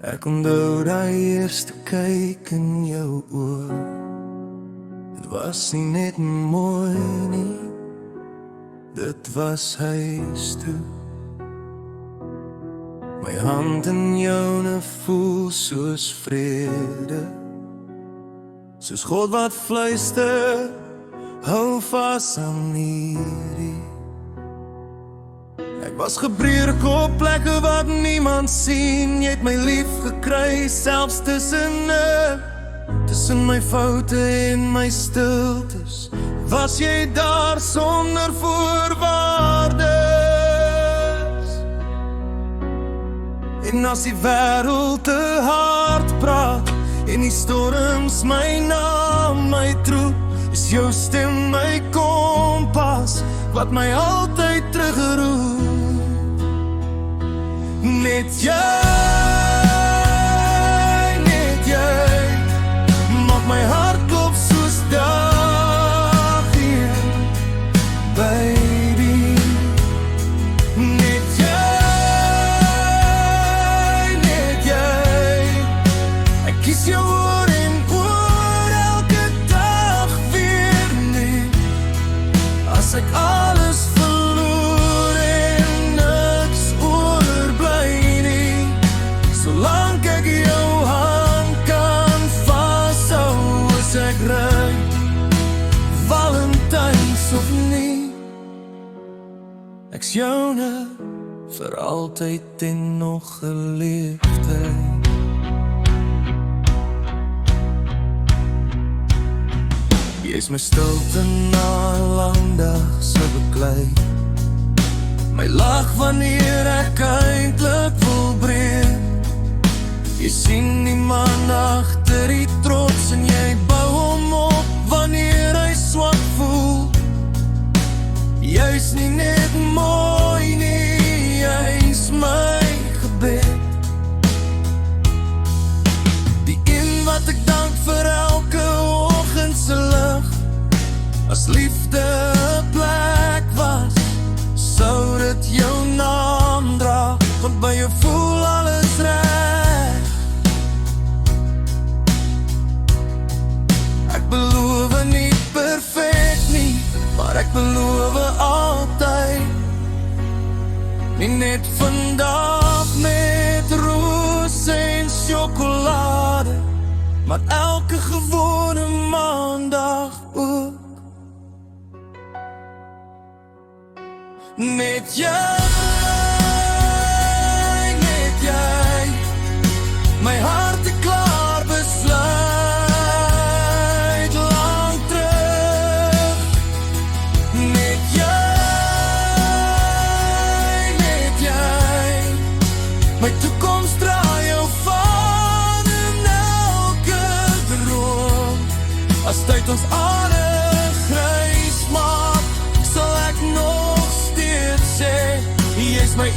Ek onthou die eerste kyk in jou oë. Dit was nie net mooi nie, dit was huis toe. My hand in joune voel soos vrede, soos God wat fluister, hou vas aan hierdie. Ek was gebreek op plekke wat niemand sien. Jy het my lief gekry, selfs tussen my foute en my stiltes. Was jy daar sonder voorwaardes? En as die wêreld te hard praat en die storms my naam, my troep, is jou stem my kompas wat my altyd terugroep. Net jy maak my hart klop soos dag een, baby. Net jy, ek kies jou oor en oor elke dag weer net. As ek alles verloor en niks oorbly nie, solank ek jou hand kan vashou, as ek ry, Valentijns of nie. Ek's joune vir altyd en nog geliefde. Jy is my stilte na 'n lang dag se beklei, my lag wanneer ek eintlik wil breek. Jy sien die man agter die trots en jy bou hom op wanneer hy swak voel. Jy's nie net mooi nie, jy's my gebed. Die een wat ek dank vir elke oggend se lig. As liefde 'n plek was, sou dit jou naam dra, want by jou voel alles reg. Ek beloof nie perfek nie, maar ek beloof altyd. Nie net vandag met roos en sjokolade, maar elke gewone maandag ook. Net jy, my hart het klaar besluit lang terug. Net jy, my toekoms draai jou van in elke droom. As tyd ons aarde grys maak, sal ek nog steeds sê, jy is my